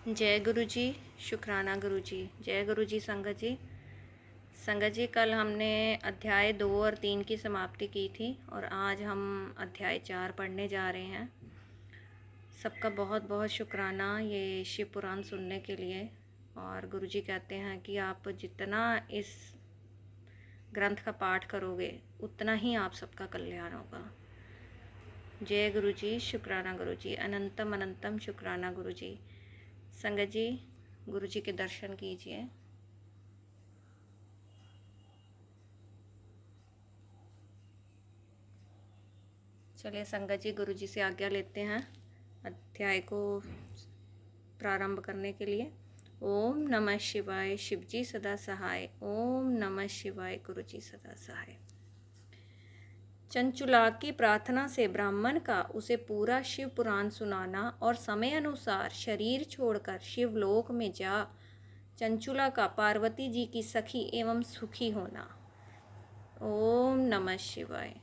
जय गुरु जी। शुक्राना गुरु जी। जय गुरु जी। संगत जी, कल हमने अध्याय 2 और 3 की समाप्ति की थी और आज हम अध्याय 4 पढ़ने जा रहे हैं। सबका बहुत बहुत शुक्राना ये शिव पुराण सुनने के लिए। और गुरु जी कहते हैं कि आप जितना इस ग्रंथ का पाठ करोगे उतना ही आप सबका कल्याण होगा। जय गुरु जी। शुक्राना गुरु जी। अनंतम अनंतम शुक्राना गुरु जी। संगत जी, गुरु जी के दर्शन कीजिए। चलिए संगत जी, गुरु जी से आज्ञा लेते हैं अध्याय को प्रारंभ करने के लिए। ओम नमः शिवाय। शिव जी सदा सहाय। ओम नमः शिवाय। गुरु जी सदा सहाय। चंचुला की प्रार्थना से ब्राह्मण का उसे पूरा शिव पुराण सुनाना और समय अनुसार शरीर छोड़कर शिवलोक में जा चंचुला का पार्वती जी की सखी एवं सुखी होना। ओम नमः शिवाय।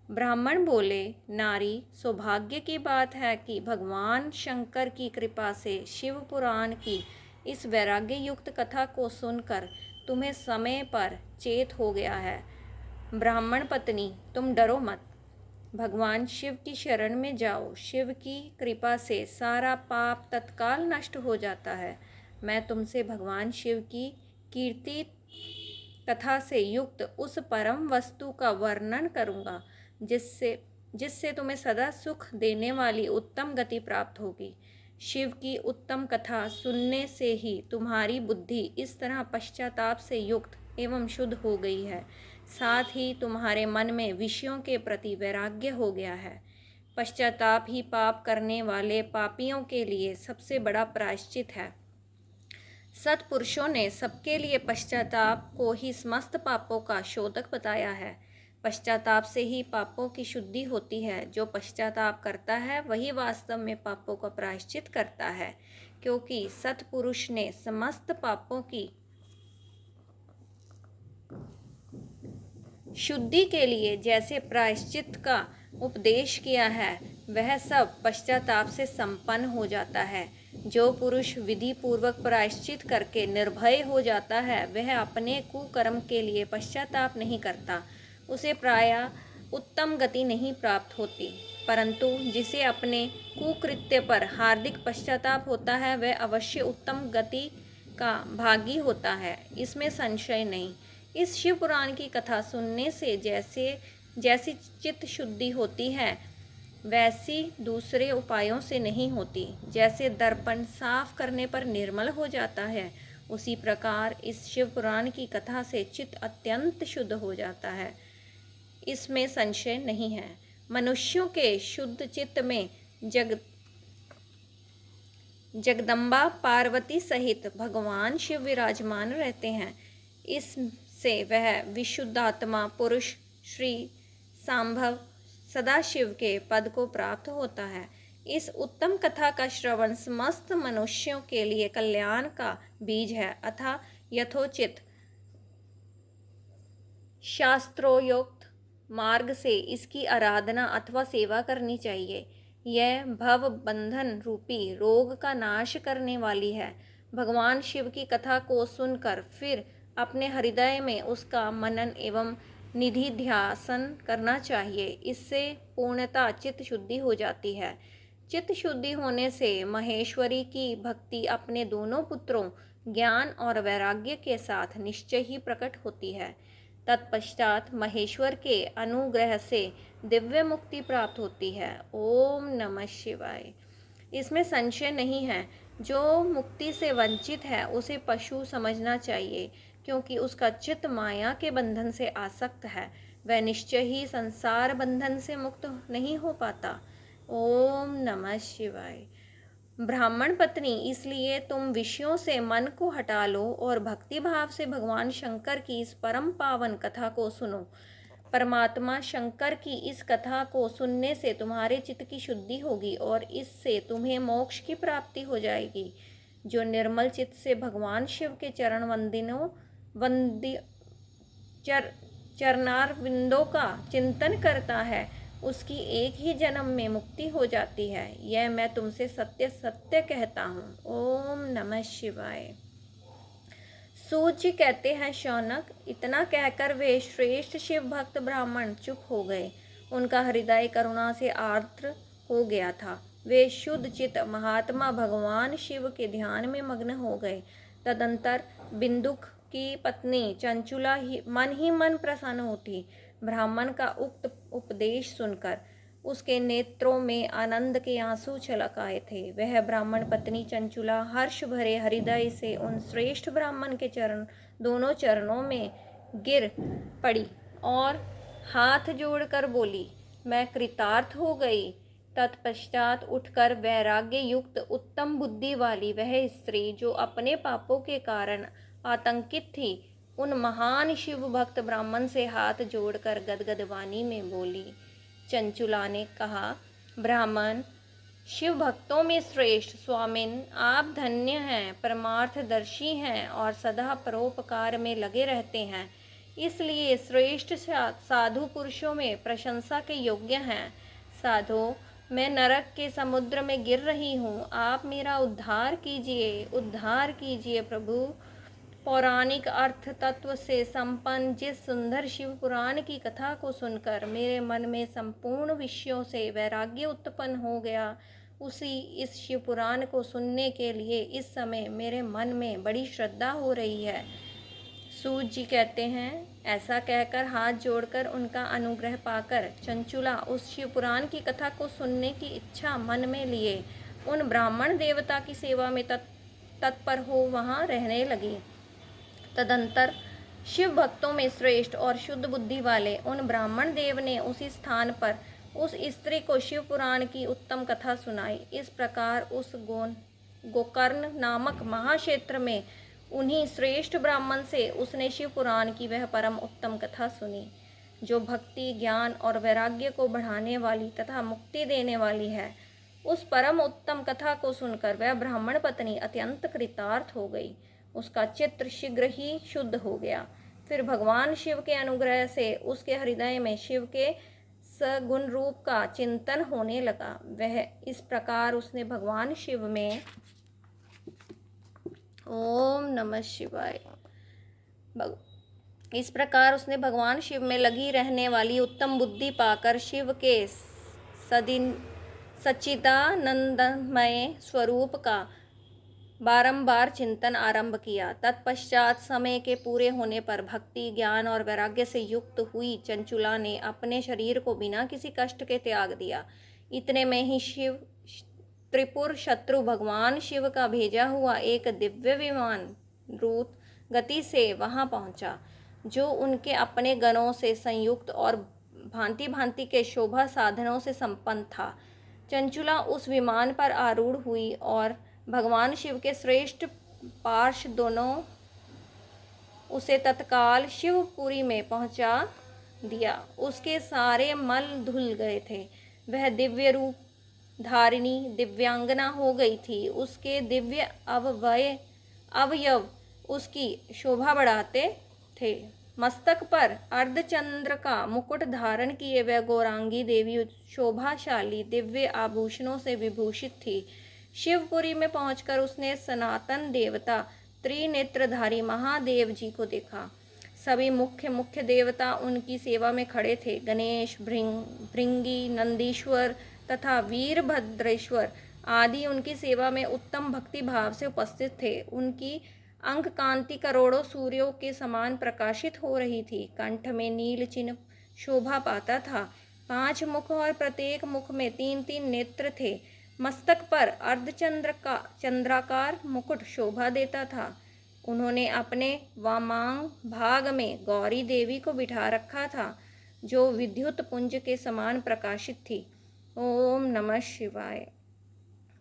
ब्राह्मण बोले, नारी, सौभाग्य की बात है कि भगवान शंकर की कृपा से शिव पुराण की इस वैराग्य युक्त कथा को सुनकर तुम्हें समय पर चेत हो गया है। ब्राह्मण पत्नी, तुम डरो मत, भगवान शिव की शरण में जाओ। शिव की कृपा से सारा पाप तत्काल नष्ट हो जाता है। मैं तुमसे भगवान शिव की कीर्ति कथा से युक्त उस परम वस्तु का वर्णन करूँगा जिससे तुम्हें सदा सुख देने वाली उत्तम गति प्राप्त होगी। शिव की उत्तम कथा सुनने से ही तुम्हारी बुद्धि इस तरह पश्चाताप से युक्त एवं शुद्ध हो गई है, साथ ही तुम्हारे मन में विषयों के प्रति वैराग्य हो गया है। पश्चाताप ही पाप करने वाले पापियों के लिए सबसे बड़ा प्रायश्चित है। सत्पुरुषों ने सबके लिए पश्चाताप को ही समस्त पापों का शोधक बताया है। पश्चाताप से ही पापों की शुद्धि होती है। जो पश्चाताप करता है वही वास्तव में पापों का प्रायश्चित करता है, क्योंकि सत्पुरुष ने समस्त पापों की शुद्धि के लिए जैसे प्रायश्चित का उपदेश किया है वह सब पश्चाताप से संपन्न हो जाता है। जो पुरुष विधि पूर्वक प्रायश्चित करके निर्भय हो जाता है वह अपने कुकर्म के लिए पश्चाताप नहीं करता। उसे प्रायः उत्तम गति नहीं प्राप्त होती, परंतु जिसे अपने कुकृत्य पर हार्दिक पश्चाताप होता है वह अवश्य उत्तम गति का भागी होता है, इसमें संशय नहीं। इस शिव पुराण की कथा सुनने से जैसी चित्त शुद्धि होती है वैसी दूसरे उपायों से नहीं होती। जैसे दर्पण साफ करने पर निर्मल हो जाता है, उसी प्रकार इस शिव पुराण की कथा से चित्त अत्यंत शुद्ध हो जाता है, इसमें संशय नहीं है। मनुष्यों के शुद्ध चित्त में जगदम्बा पार्वती सहित भगवान शिव विराजमान रहते हैं। इससे वह विशुद्धात्मा पुरुष श्री सांभव सदाशिव के पद को प्राप्त होता है। इस उत्तम कथा का श्रवण समस्त मनुष्यों के लिए कल्याण का बीज है, अतः यथोचित शास्त्रोक्त मार्ग से इसकी आराधना अथवा सेवा करनी चाहिए। यह भव बंधन रूपी रोग का नाश करने वाली है। भगवान शिव की कथा को सुनकर फिर अपने हृदय में उसका मनन एवं निधि ध्यासन करना चाहिए। इससे पूर्णतः चित्त शुद्धि हो जाती है। चित्त शुद्धि होने से महेश्वरी की भक्ति अपने दोनों पुत्रों ज्ञान और वैराग्य के साथ निश्चय ही प्रकट होती है। तत्पश्चात महेश्वर के अनुग्रह से दिव्य मुक्ति प्राप्त होती है। ओम नमः शिवाय। इसमें संशय नहीं है, जो मुक्ति से वंचित है उसे पशु समझना चाहिए, क्योंकि उसका चित्त माया के बंधन से आसक्त है। वह निश्चय ही संसार बंधन से मुक्त नहीं हो पाता। ओम नमः शिवाय। ब्राह्मण पत्नी, इसलिए तुम विषयों से मन को हटा लो और भक्ति भाव से भगवान शंकर की इस परम पावन कथा को सुनो। परमात्मा शंकर की इस कथा को सुनने से तुम्हारे चित्त की शुद्धि होगी और इससे तुम्हें मोक्ष की प्राप्ति हो जाएगी। जो निर्मल चित्त से भगवान शिव के चरणारविंदों का चिंतन करता है उसकी एक ही जन्म में मुक्ति हो जाती है। यह मैं तुमसे सत्य सत्य कहता हूँ। ओम नमः शिवाय। सूत जी कहते हैं, शौनक, इतना कहकर वे श्रेष्ठ शिव भक्त ब्राह्मण चुप हो गए। उनका हृदय करुणा से आर्द्र हो गया था। वे शुद्ध चित्त महात्मा भगवान शिव के ध्यान में मग्न हो गए। तदंतर बिंदुक की पत्नी चंचुला ही मन प्रसन्न होती। ब्राह्मण का उक्त उपदेश सुनकर उसके नेत्रों में आनंद के आंसू छलक आए थे। वह ब्राह्मण पत्नी चंचुला हर्ष भरे हृदय से उन श्रेष्ठ ब्राह्मण के दोनों चरणों में गिर पड़ी और हाथ जोड़कर बोली, मैं कृतार्थ हो गई। तत्पश्चात उठकर वैराग्य युक्त उत्तम बुद्धि वाली वह स्त्री, जो अपने पापों के कारण आतंकित थी, उन महान शिव भक्त ब्राह्मण से हाथ जोड़कर गदगद वाणी में बोली। चंचुला ने कहा, ब्राह्मण, शिव भक्तों में श्रेष्ठ स्वामिन, आप धन्य हैं, परमार्थदर्शी हैं और सदा परोपकार में लगे रहते हैं, इसलिए श्रेष्ठ साधु पुरुषों में प्रशंसा के योग्य हैं। साधु, मैं नरक के समुद्र में गिर रही हूँ, आप मेरा उद्धार कीजिए प्रभु। पौराणिक अर्थ तत्व से संपन्न जिस सुंदर शिव पुराण की कथा को सुनकर मेरे मन में संपूर्ण विषयों से वैराग्य उत्पन्न हो गया, उसी इस शिव पुराण को सुनने के लिए इस समय मेरे मन में बड़ी श्रद्धा हो रही है। सूत जी कहते हैं, ऐसा कहकर हाथ जोड़कर उनका अनुग्रह पाकर चंचुला उस शिव पुराण की कथा को सुनने की इच्छा मन में लिए उन ब्राह्मण देवता की सेवा में तत्पर हो वहाँ रहने लगी। तदंतर शिव भक्तों में श्रेष्ठ और शुद्ध बुद्धि वाले उन ब्राह्मण देव ने उसी स्थान पर उस स्त्री को शिव पुराण की उत्तम कथा सुनाई। इस प्रकार उस गोकर्ण नामक महाक्षेत्र में उन्हीं श्रेष्ठ ब्राह्मण से उसने शिव पुराण की वह परम उत्तम कथा सुनी, जो भक्ति, ज्ञान और वैराग्य को बढ़ाने वाली तथा मुक्ति देने वाली है। उस परम उत्तम कथा को सुनकर वह ब्राह्मण पत्नी अत्यंत कृतार्थ हो गई। उसका चित्त शीघ्र ही शुद्ध हो गया। फिर भगवान शिव के अनुग्रह से उसके हृदय में शिव के सगुण रूप का चिंतन होने लगा। वह इस प्रकार उसने भगवान शिव में ओम नमः शिवाय इस प्रकार उसने भगवान शिव में लगी रहने वाली उत्तम बुद्धि पाकर शिव के सच्चिदानंदमय स्वरूप का बारंबार चिंतन आरंभ किया। तत्पश्चात समय के पूरे होने पर भक्ति, ज्ञान और वैराग्य से युक्त हुई चंचुला ने अपने शरीर को बिना किसी कष्ट के त्याग दिया। इतने में ही शिव त्रिपुर शत्रु भगवान शिव का भेजा हुआ एक दिव्य विमान द्रुत गति से वहां पहुंचा, जो उनके अपने गणों से संयुक्त और भांति भांति के शोभा साधनों से संपन्न था। चंचुला उस विमान पर आरूढ़ हुई और भगवान शिव के श्रेष्ठ पार्ष दोनों उसे तत्काल शिवपुरी में पहुंचा दिया। उसके सारे मल धुल गए थे। वह दिव्य रूप धारिणी दिव्यांगना हो गई थी। उसके दिव्य अवयव उसकी शोभा बढ़ाते थे। मस्तक पर अर्धचंद्र का मुकुट धारण किए वह गौरांगी देवी शोभाशाली दिव्य आभूषणों से विभूषित थी। शिवपुरी में पहुंचकर उसने सनातन देवता त्रिनेत्रधारी महादेव जी को देखा। सभी मुख्य देवता उनकी सेवा में खड़े थे। गणेश, भृंगी, नंदीश्वर तथा वीरभद्रेश्वर आदि उनकी सेवा में उत्तम भक्ति भाव से उपस्थित थे। उनकी अंक कांति करोड़ों सूर्यों के समान प्रकाशित हो रही थी। कंठ में नील चिन्ह शोभा पाता था। 5 मुख और प्रत्येक मुख में 3-3 नेत्र थे। मस्तक पर चंद्राकार मुकुट शोभा देता था। उन्होंने अपने वामांग भाग में गौरी देवी को बिठा रखा था, जो विद्युत पुंज के समान प्रकाशित थी। ओम नमः शिवाय।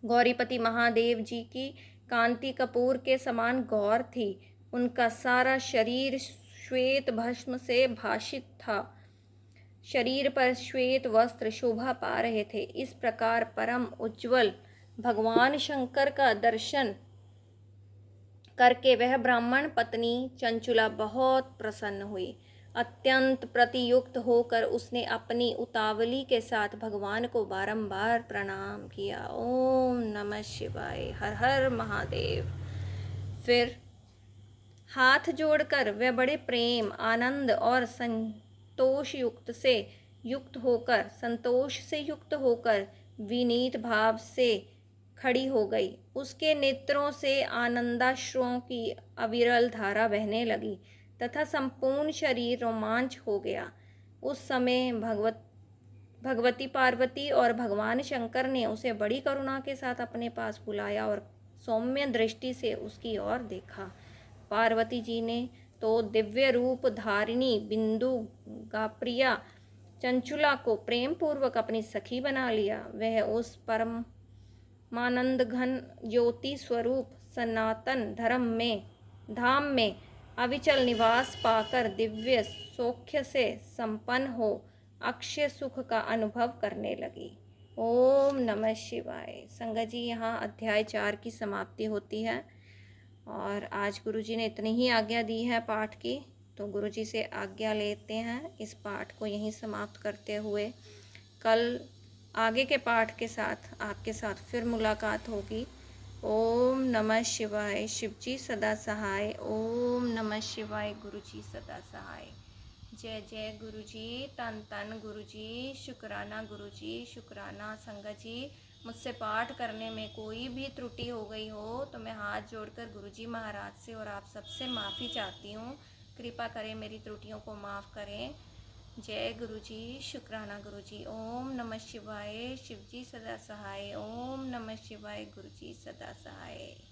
गौरीपति महादेव जी की कांति कपूर के समान गौर थी। उनका सारा शरीर श्वेत भस्म से भासित था। शरीर पर श्वेत वस्त्र शोभा पा रहे थे। इस प्रकार परम उज्ज्वल भगवान शंकर का दर्शन करके वह ब्राह्मण पत्नी चंचुला बहुत प्रसन्न हुई। अत्यंत प्रतियुक्त होकर उसने अपनी उतावली के साथ भगवान को बारंबार प्रणाम किया। ओम नमः शिवाय, हर हर महादेव। फिर हाथ जोड़कर वह बड़े प्रेम, आनंद और संतोष से युक्त होकर विनीत भाव से खड़ी हो गई। उसके नेत्रों से आनंदाश्रुओं की अविरल धारा बहने लगी तथा संपूर्ण शरीर रोमांच हो गया। उस समय भगवती पार्वती और भगवान शंकर ने उसे बड़ी करुणा के साथ अपने पास बुलाया और सौम्य दृष्टि से उसकी ओर देखा। पार्वती जी ने तो दिव्य रूप धारिणी बिंदु गाप्रिया चंचुला को प्रेम पूर्वक अपनी सखी बना लिया। वह उस परमानंद घन ज्योति स्वरूप सनातन धाम में अविचल निवास पाकर दिव्य सौख्य से संपन्न हो अक्षय सुख का अनुभव करने लगी। ओम नमः शिवाय। संगत जी, यहाँ अध्याय 4 की समाप्ति होती है और आज गुरुजी ने इतनी ही आज्ञा दी है पाठ की, तो गुरुजी से आज्ञा लेते हैं। इस पाठ को यहीं समाप्त करते हुए कल आगे के पाठ के साथ आपके साथ फिर मुलाकात होगी। ओम नमः शिवाय। शिवजी सदा सहाय। ओम नमः शिवाय। गुरुजी सदा सहाय। जय जय गुरुजी। तन तन गुरुजी। शुक्राना गुरुजी, शुक्राना। संगत जी, मुझसे पाठ करने में कोई भी त्रुटि हो गई हो तो मैं हाथ जोड़कर गुरुजी महाराज से और आप सबसे माफ़ी चाहती हूँ। कृपा करें मेरी त्रुटियों को माफ़ करें। जय गुरुजी। शुक्राना गुरुजी। ओम नमः शिवाय। शिवजी सदा सहाय। ओम नमः शिवाय। गुरुजी सदा सहाय।